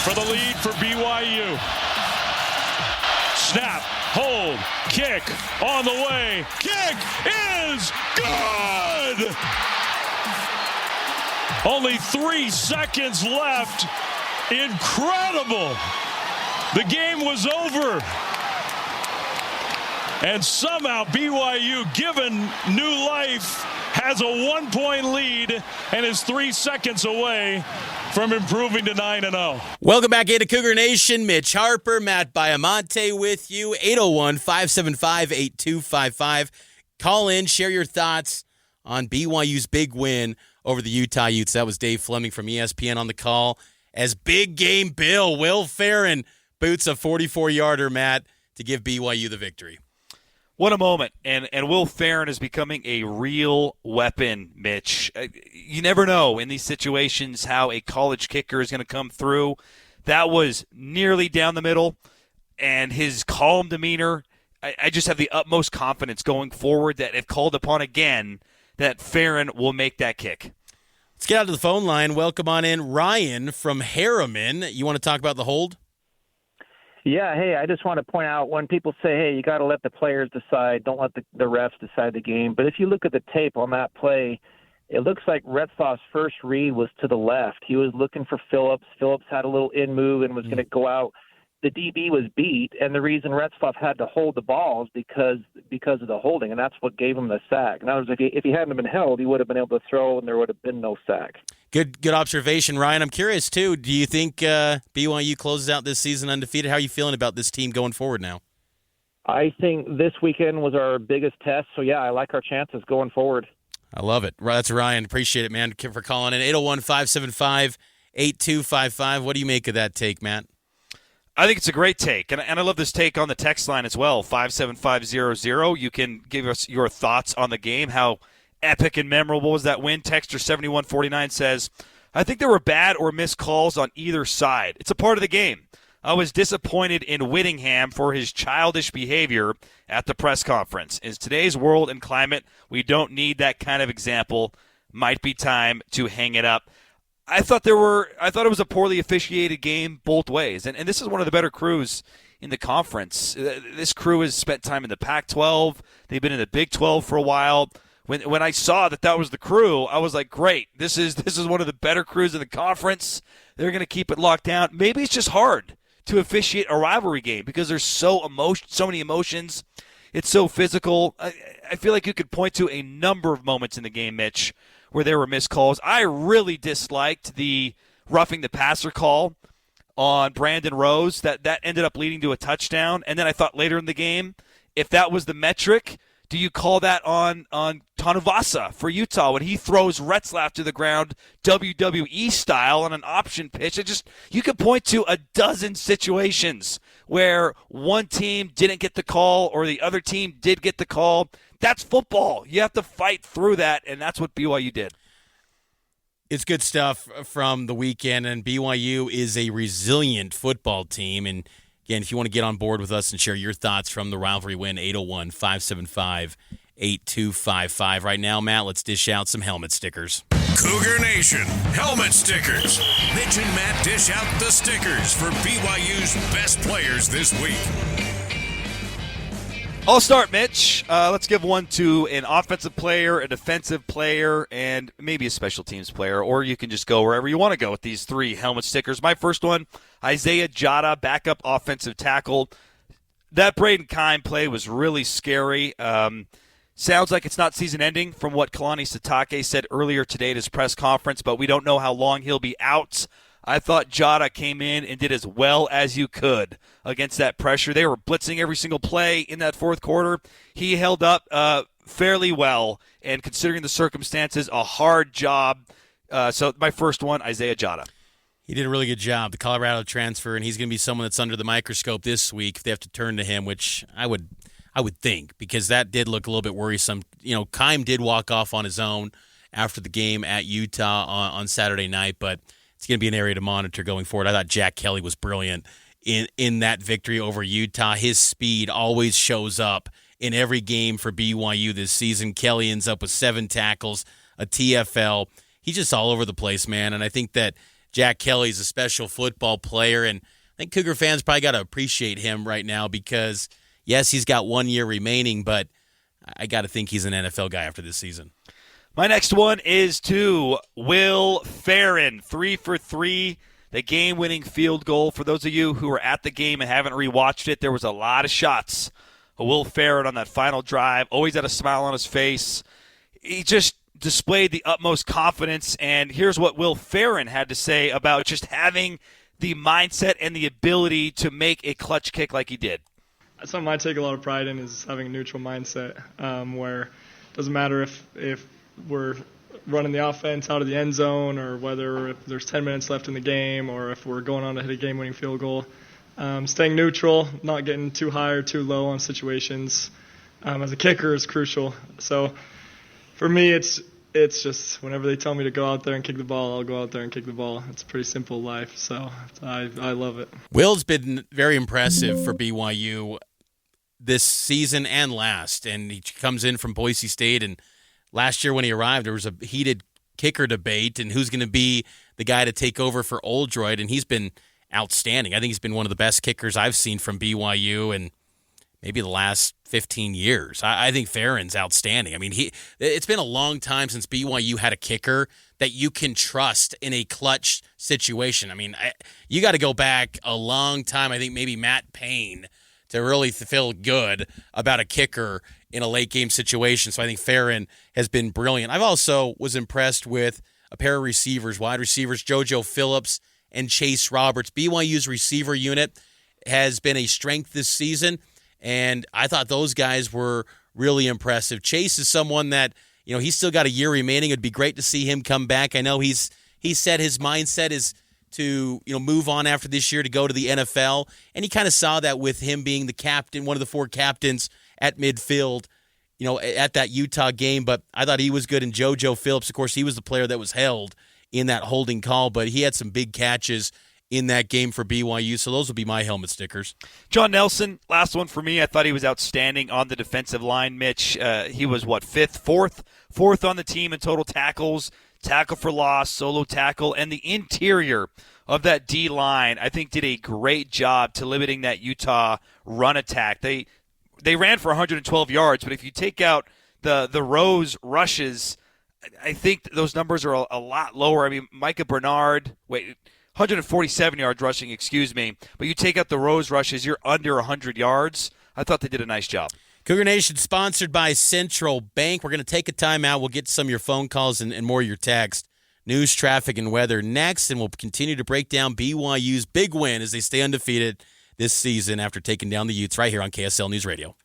for the lead for BYU. Snap, hold, kick, on the way. Kick is good! Only 3 seconds left. Incredible! The game was over. And somehow BYU, given new life, has a 1-point lead and is 3 seconds away from improving to 9-0. Welcome back into Cougar Nation. Mitch Harper, Matt Baiamonte with you. 801-575-8255. Call in, share your thoughts on BYU's big win over the Utah Utes. That was Dave Fleming from ESPN on the call. As Big Game Bill, Will Farron, boots a 44-yarder, Matt, to give BYU the victory. What a moment. And Will Farron is becoming a real weapon, Mitch. You never know in these situations how a college kicker is going to come through. That was nearly down the middle, and his calm demeanor, I just have the utmost confidence going forward that if called upon again, that Farron will make that kick. Let's get out to the phone line. Welcome on in Ryan from Harriman. You want to talk about the hold? Yeah, hey, I just want to point out when people say, hey, you got to let the players decide, don't let the refs decide the game. But if you look at the tape on that play, it looks like Retzlaff's first read was to the left. He was looking for Phillips. Phillips had a little in move and was going to go out. The DB was beat, and the reason Retzlaff had to hold the ball is because of the holding, and that's what gave him the sack. In other words, if he hadn't been held, he would have been able to throw, and there would have been no sack. Good observation, Ryan. I'm curious, too. Do you think BYU closes out this season undefeated? How are you feeling about this team going forward now? I think this weekend was our biggest test, so, yeah, I like our chances going forward. I love it. That's Ryan. Appreciate it, man, for calling in. 801-575-8255. What do you make of that take, Matt? I think it's a great take, and I love this take on the text line as well, 57500. You can give us your thoughts on the game. How epic and memorable was that win? Texter 7149 says, I think there were bad or missed calls on either side. It's a part of the game. I was disappointed in Whittingham for his childish behavior at the press conference. In today's world and climate, we don't need that kind of example. Might be time to hang it up. I thought it was a poorly officiated game both ways. And this is one of the better crews in the conference. This crew has spent time in the Pac-12. They've been in the Big 12 for a while. When I saw that was the crew, I was like, great. This is one of the better crews in the conference. They're going to keep it locked down. Maybe it's just hard to officiate a rivalry game because there's so many emotions. It's so physical. I feel like you could point to a number of moments in the game, Mitch, where there were missed calls. I really disliked the roughing the passer call on Brandon Rose. That ended up leading to a touchdown. And then I thought later in the game, if that was the metric, do you call that on Tanuvasa for Utah when he throws Retzlaff to the ground WWE style on an option pitch? You could point to a dozen situations where one team didn't get the call or the other team did get the call. That's football. You have to fight through that, and that's what BYU did. It's good stuff from the weekend, and BYU is a resilient football team. And, again, if you want to get on board with us and share your thoughts from the rivalry win, 801-575-8255. Right now, Matt, let's dish out some helmet stickers. Cougar Nation, helmet stickers. Mitch and Matt dish out the stickers for BYU's best players this week. I'll start, Mitch. Let's give one to an offensive player, a defensive player, and maybe a special teams player, or you can just go wherever you want to go with these three helmet stickers. My first one, Isaiah Jada, backup offensive tackle. That Braden Kime play was really scary. Sounds like it's not season-ending from what Kalani Sitake said earlier today at his press conference, but we don't know how long he'll be out. I thought Jada came in and did as well as you could against that pressure. They were blitzing every single play in that fourth quarter. He held up fairly well, and considering the circumstances, a hard job. So my first one, Isaiah Jada. He did a really good job, the Colorado transfer, and he's going to be someone that's under the microscope this week if they have to turn to him, which I would think, because that did look a little bit worrisome. You know, Kime did walk off on his own after the game at Utah on Saturday night, but it's going to be an area to monitor going forward. I thought Jack Kelly was brilliant in that victory over Utah. His speed always shows up in every game for BYU this season. Kelly ends up with 7 tackles, a TFL. He's just all over the place, man, and I think that Jack Kelly's a special football player, and I think Cougar fans probably got to appreciate him right now because, yes, he's got 1 year remaining, but I got to think he's an NFL guy after this season. My next one is to Will Farron, 3 for 3, the game-winning field goal. For those of you who were at the game and haven't rewatched it, there was a lot of shots of Will Farron on that final drive. Always had a smile on his face. He just displayed the utmost confidence, and here's what Will Farron had to say about just having the mindset and the ability to make a clutch kick like he did. Something I take a lot of pride in is having a neutral mindset, where it doesn't matter if we're running the offense out of the end zone or whether if there's 10 minutes left in the game or if we're going on to hit a game-winning field goal. Staying neutral, not getting too high or too low on situations as a kicker is crucial. So for me, it's just whenever they tell me to go out there and kick the ball, I'll go out there and kick the ball. It's a pretty simple life, so I love it. Will's been very impressive for BYU this season and last, and he comes in from Boise State, and last year when he arrived, there was a heated kicker debate and who's going to be the guy to take over for Oldroyd, and he's been outstanding. I think he's been one of the best kickers I've seen from BYU in maybe the last 15 years. I think Farron's outstanding. I mean, it's been a long time since BYU had a kicker that you can trust in a clutch situation. I mean, you got to go back a long time. I think maybe Matt Payne to really feel good about a kicker in a late game situation. So I think Farron has been brilliant. I've also was impressed with a pair of receivers, wide receivers, JoJo Phillips and Chase Roberts. BYU's receiver unit has been a strength this season, and I thought those guys were really impressive. Chase is someone that, he's still got a year remaining. It'd be great to see him come back. I know he said his mindset is to move on after this year to go to the NFL, and he kind of saw that with him being the captain, one of the 4 captains at midfield, at that Utah game. But I thought he was good. And JoJo Phillips, of course, he was the player that was held in that holding call, but he had some big catches in that game for BYU. So those will be my helmet stickers. John Nelson, last one for me. I thought he was outstanding on the defensive line, Mitch. He was, fourth on the team in total tackles, tackle for loss, solo tackle, and the interior of that D-line, I think, did a great job to limiting that Utah run attack. They ran for 112 yards, but if you take out the Rose rushes, I think those numbers are a lot lower. I mean, Micah Bernard, 147 yards rushing, but you take out the Rose rushes, you're under 100 yards. I thought they did a nice job. Cougar Nation sponsored by Central Bank. We're going to take a timeout. We'll get to some of your phone calls and more of your text. News, traffic, and weather next, and we'll continue to break down BYU's big win as they stay undefeated this season after taking down the Utes right here on KSL News Radio.